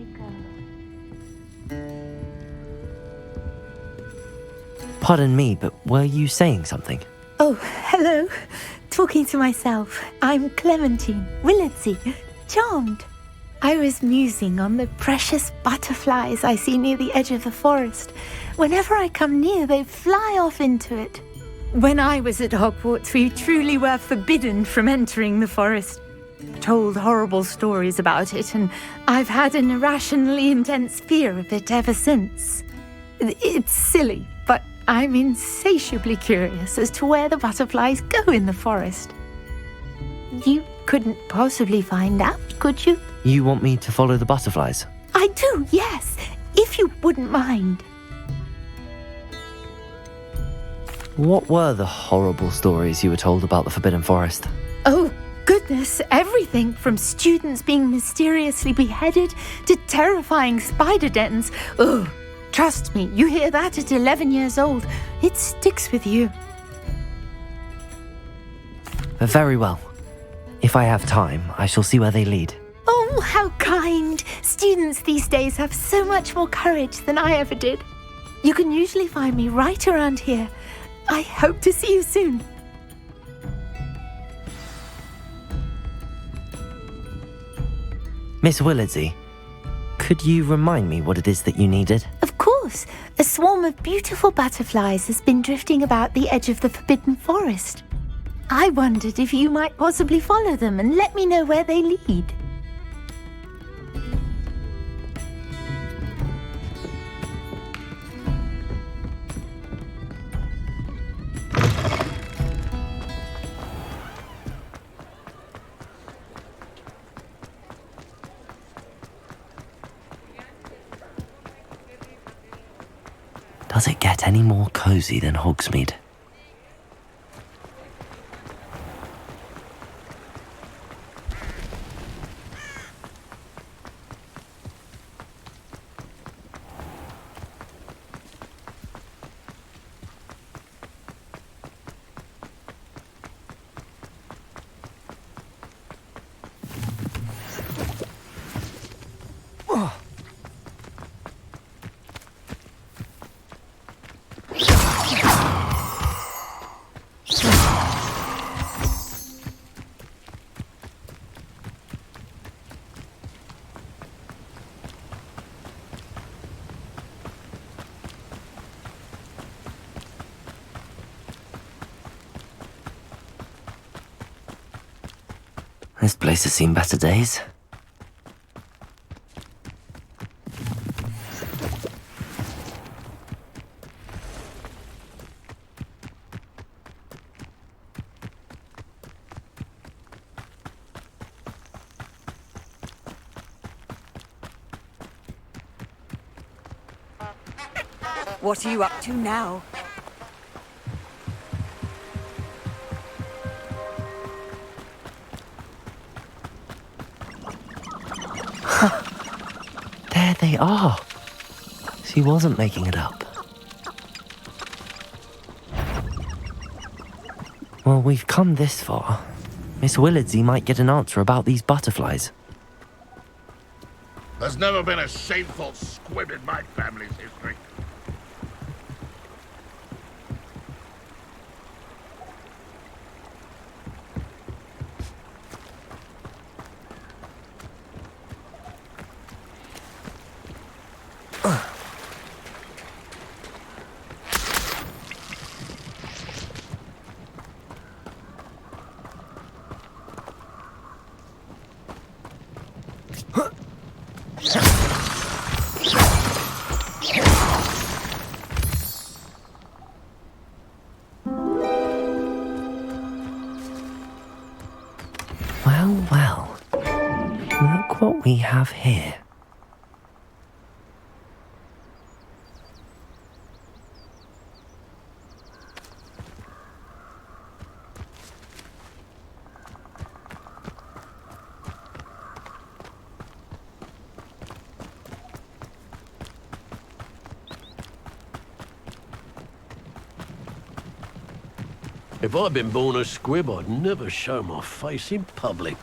they go. Pardon me, but were you saying something? Oh, hello. Talking to myself. I'm Clementine Willardsey. Charmed. I was musing on the precious butterflies I see near the edge of the forest. Whenever I come near, they fly off into it. When I was at Hogwarts, we truly were forbidden from entering the forest. Told horrible stories about it, and I've had an irrationally intense fear of it ever since. It's silly, but I'm insatiably curious as to where the butterflies go in the forest. You couldn't possibly find out, could you? You want me to follow the butterflies? I do, yes, if you wouldn't mind. What were the horrible stories you were told about the Forbidden Forest? Oh, goodness, everything from students being mysteriously beheaded to terrifying spider dens. Oh, trust me, you hear that at 11 years old, it sticks with you. Very well. If I have time, I shall see where they lead. Oh, how kind! Students these days have so much more courage than I ever did. You can usually find me right around here. I hope to see you soon. Miss Willardsey, could you remind me what it is that you needed? Of course. A swarm of beautiful butterflies has been drifting about the edge of the Forbidden Forest. I wondered if you might possibly follow them and let me know where they lead. Does it get any more cozy than Hogsmeade? This place has seen better days. What are you up to now? There they are. She wasn't making it up. Well, we've come this far. Miss Willardsey might get an answer about these butterflies. There's never been a shameful squib in my family's history. Well, look what we have here. If I'd been born a squib, I'd never show my face in public.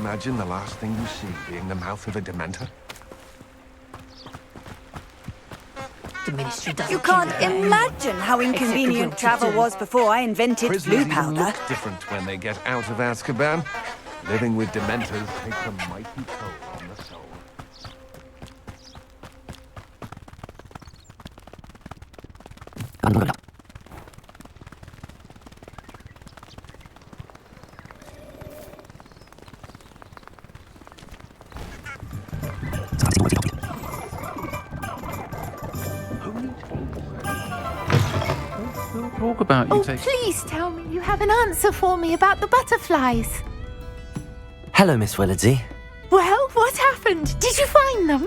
imagine the last thing you see being the mouth of a Dementor? The Ministry doesn't. You can't imagine how inconvenient travel was before I invented Prisoners blue even powder. look different when they get out of Azkaban. Living with Dementors takes a mighty toll on the soul. Talk about you Oh, take. please tell me you have an answer for me about the butterflies. Hello, Miss Willardsey. Well, what happened? Did you find them?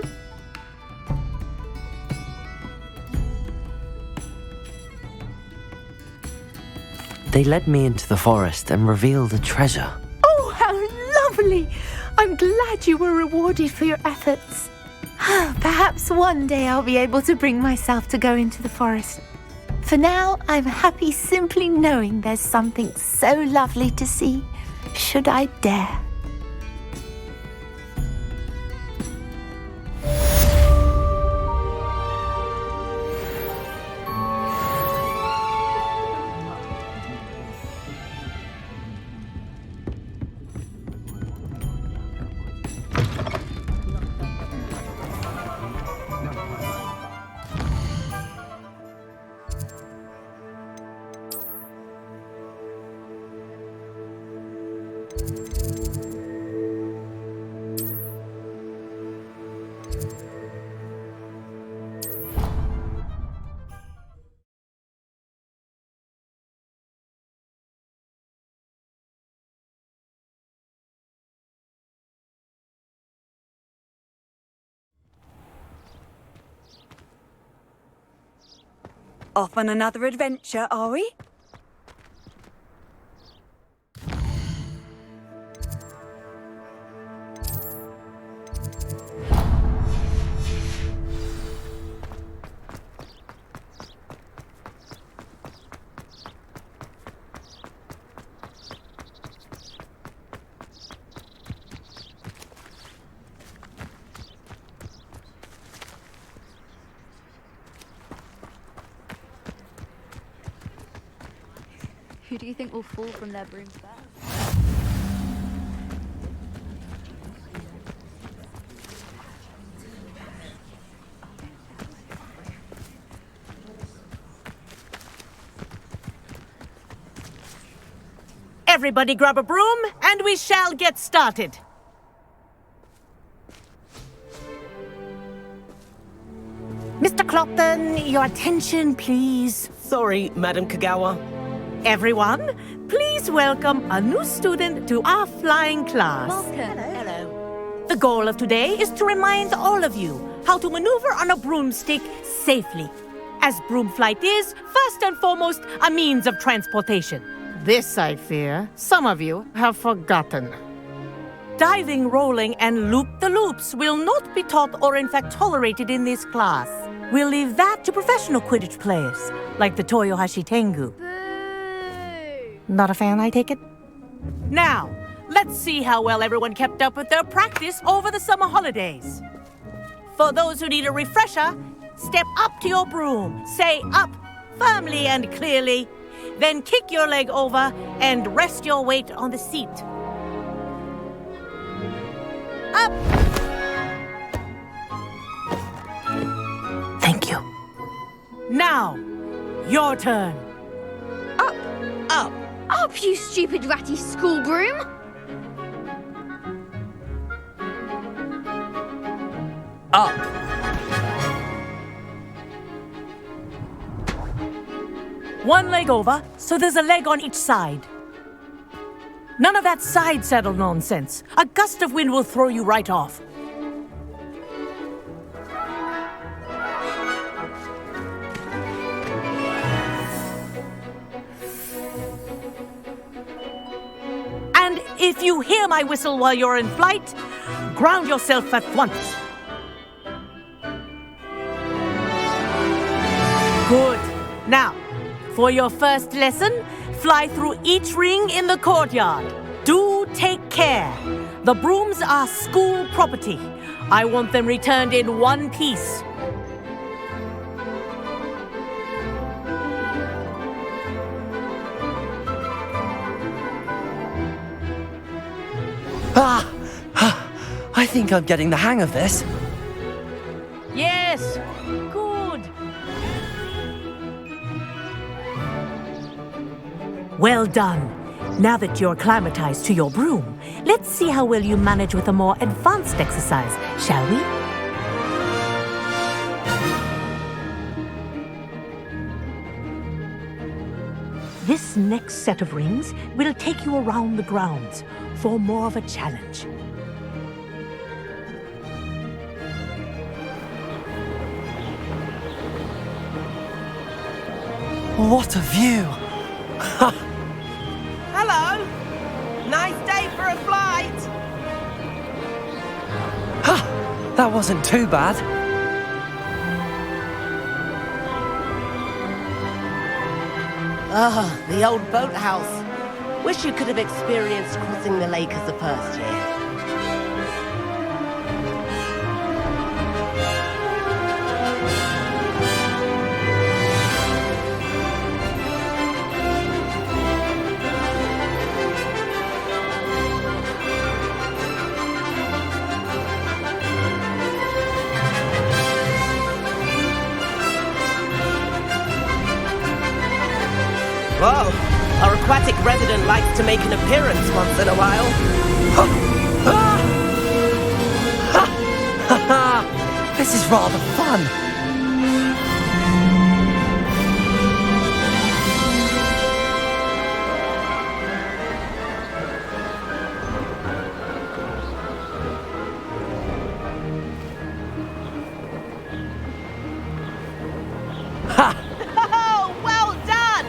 They led me into the forest and revealed a treasure. Oh, how lovely! I'm glad you were rewarded for your efforts. Perhaps one day I'll be able to bring myself to go into the forest. For now, I'm happy simply knowing there's something so lovely to see, should I dare. Off on another adventure, are we? Who do you think will fall from their brooms first? Everybody grab a broom, and we shall get started. Mr. Clopton, your attention, please. Sorry, Madam Kagawa. Everyone, please welcome a new student to our flying class. Welcome. Hello. The goal of today is to remind all of you how to maneuver on a broomstick safely, as broom flight is, first and foremost, a means of transportation. This, I fear, some of you have forgotten. Diving, rolling, and loop-the-loops will not be taught or in fact tolerated in this class. We'll leave that to professional Quidditch players, like the Toyohashi Tengu. Not a fan, I take it? Now, let's see how well everyone kept up with their practice over the summer holidays. For those who need a refresher, step up to your broom, say up firmly and clearly, then kick your leg over and rest your weight on the seat. Up! Thank you. Now, your turn. Up! Up! Up, you stupid ratty school broom! Up! One leg over, so there's a leg on each side. None of that side saddle nonsense. A gust of wind will throw you right off. And if you hear my whistle while you're in flight, ground yourself at once. Good. Now, for your first lesson, fly through each ring in the courtyard. Do take care. The brooms are school property. I want them returned in one piece. I think I'm getting the hang of this. Yes, good. Well done. Now that you're acclimatized to your broom, let's see how well you manage with a more advanced exercise, shall we? This next set of rings will take you around the grounds for more of a challenge. What a view! Hello. Nice day for a flight. That wasn't too bad. Ah, the old boathouse. Wish you could have experienced crossing the lake as a first year. Whoa, our aquatic resident likes to make an appearance once in a while. This is rather fun. Oh, well done!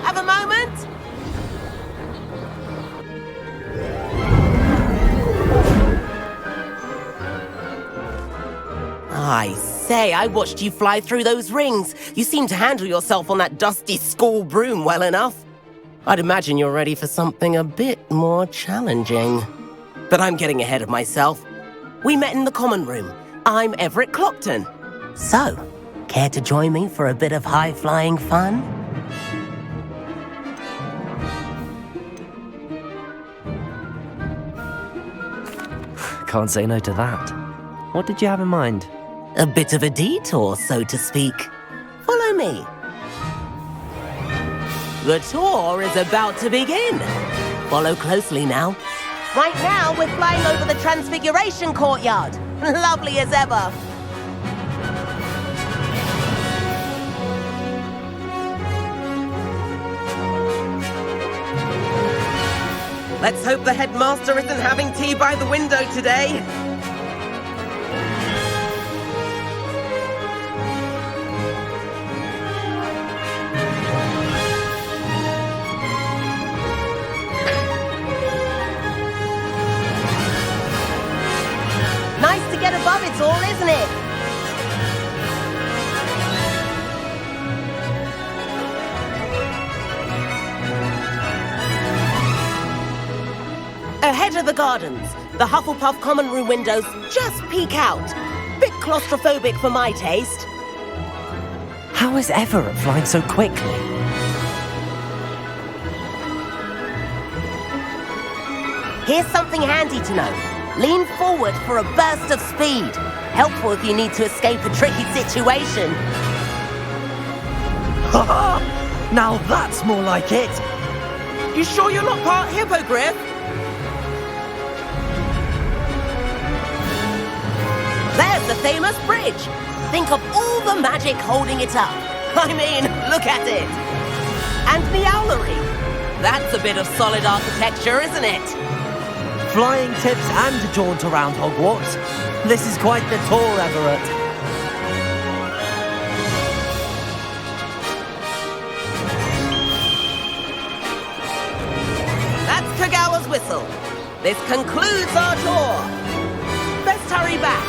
Have a moment? I say, I watched you fly through those rings. You seem to handle yourself on that dusty school broom well enough. I'd imagine you're ready for something a bit more challenging. But I'm getting ahead of myself. We met in the common room. I'm Everett Clopton. So, care to join me for a bit of high-flying fun? Can't say no to that. What did you have in mind? A bit of a detour, so to speak. Follow me. The tour is about to begin. Follow closely now. Right now, we're flying over the Transfiguration Courtyard. Lovely as ever. Let's hope the headmaster isn't having tea by the window today. Nice to get above it all, isn't it? Ahead of the gardens, the Hufflepuff common room windows just peek out. Bit claustrophobic for my taste. How is Everett flying so quickly? Here's something handy to know. Lean forward for a burst of speed. Helpful if you need to escape a tricky situation. Now that's more like it. You sure you're not part hippogriff? There's the famous bridge. Think of all the magic holding it up. I mean, look at it. And the owlery. That's a bit of solid architecture, isn't it? Flying tips and a jaunt around Hogwarts. This is quite the tour, Everett. That's Kagawa's whistle. This concludes our tour. Best hurry back.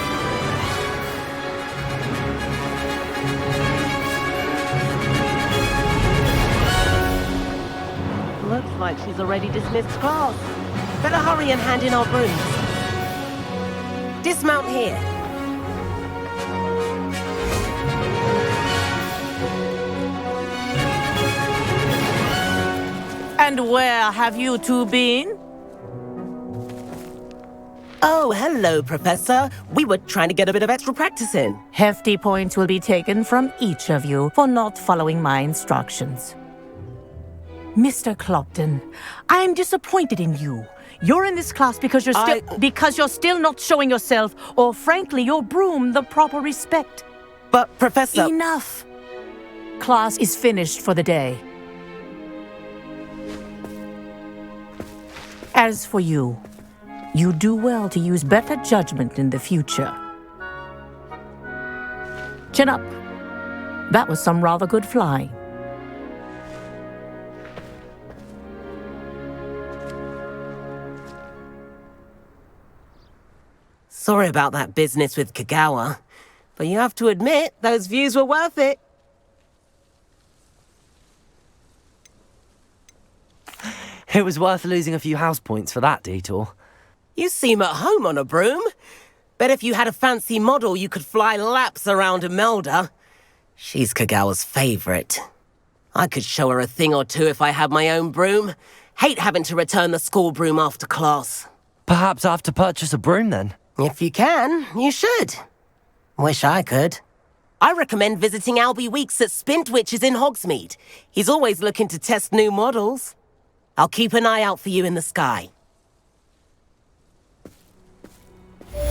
Looks like she's already dismissed class. Better hurry and hand in our brooms. Dismount here. And where have you two been? Oh, hello, Professor. We were trying to get a bit of extra practice in. Hefty points will be taken from each of you for not following my instructions. Mr. Clopton, I am disappointed in you. You're in this class because you're still not showing yourself, or frankly, your broom the proper respect. But, Professor... Enough! Class is finished for the day. As for you, you do well to use better judgment in the future. Chin up. That was some rather good flying. Sorry about that business with Kagawa, but you have to admit, those views were worth it. It was worth losing a few house points for that detour. You seem at home on a broom. Bet if you had a fancy model, you could fly laps around Imelda. She's Kagawa's favorite. I could show her a thing or two if I had my own broom. Hate having to return the school broom after class. Perhaps I have to purchase a broom then. If you can, you should. Wish I could. I recommend visiting Albie Weeks at Spintwitches in Hogsmeade. He's always looking to test new models. I'll keep an eye out for you in the sky. As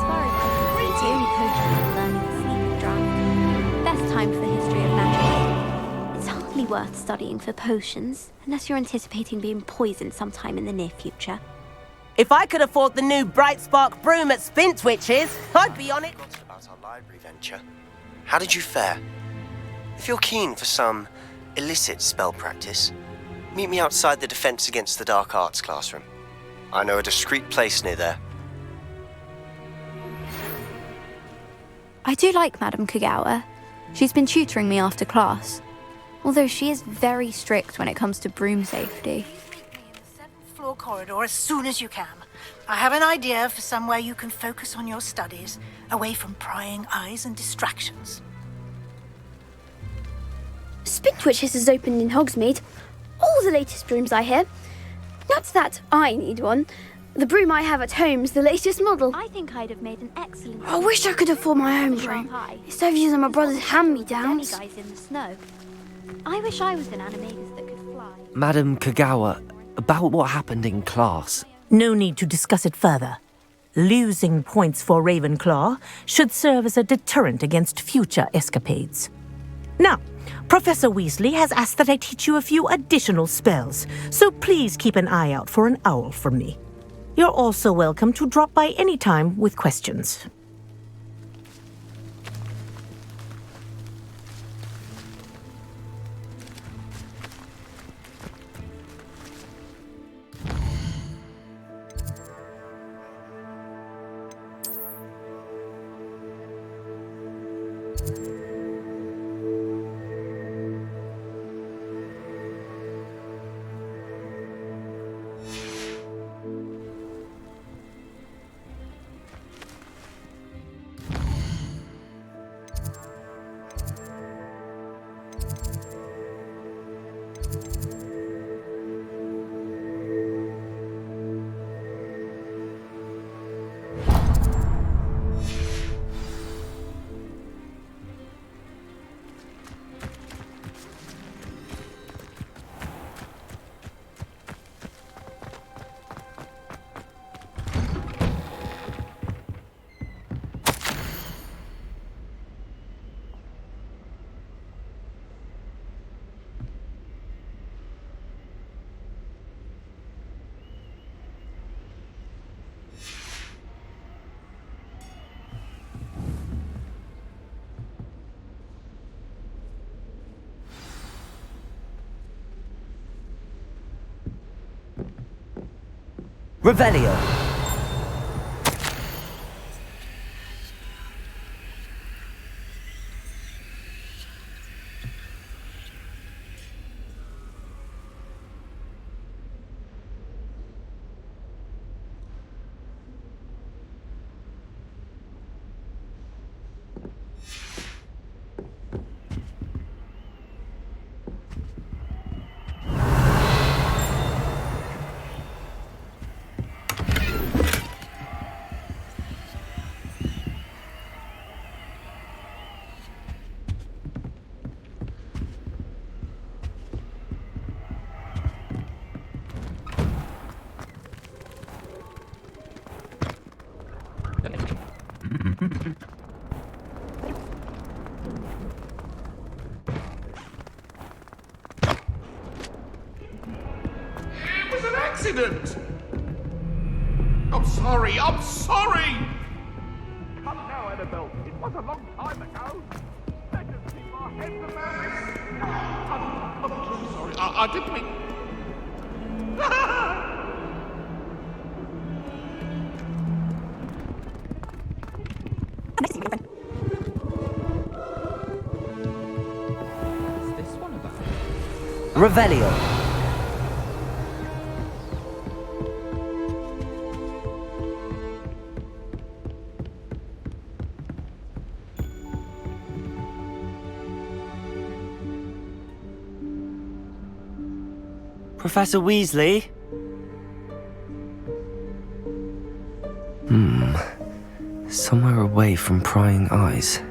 far as I can see, the only potion I'm learning is sleep draft. Best time for the history of magic. It's hardly worth studying for potions, unless you're anticipating being poisoned sometime in the near future. If I could afford the new Bright Spark broom at Spintwitches, I'd be on it. About our library venture. How did you fare? If you're keen for some illicit spell practice, meet me outside the Defense Against the Dark Arts classroom. I know a discreet place near there. I do like Madame Kagawa. She's been tutoring me after class, although she is very strict when it comes to broom safety. Meet me in the 7th floor corridor as soon as you can. I have an idea for somewhere you can focus on your studies, away from prying eyes and distractions. Spintwitches is opened in Hogsmeade. All the latest brooms, I hear. Not that I need one. The broom I have at home's the latest model. I think I'd have made an excellent... I wish I could afford my own broom. Instead of using my brother's hand-me-downs. Guys in the snow. I wish I was an animagus that could fly. Madam Kagawa, about what happened in class. No need to discuss it further. Losing points for Ravenclaw should serve as a deterrent against future escapades. Now, Professor Weasley has asked that I teach you a few additional spells, so please keep an eye out for an owl from me. You're also welcome to drop by any time with questions. Revelio. It was an accident! I'm sorry, I'm sorry! Come now, Annabelle. It was a long time ago. Let us keep our heads about this. I'm truly sorry. I didn't mean... Revelio. Professor Weasley? Somewhere away from prying eyes.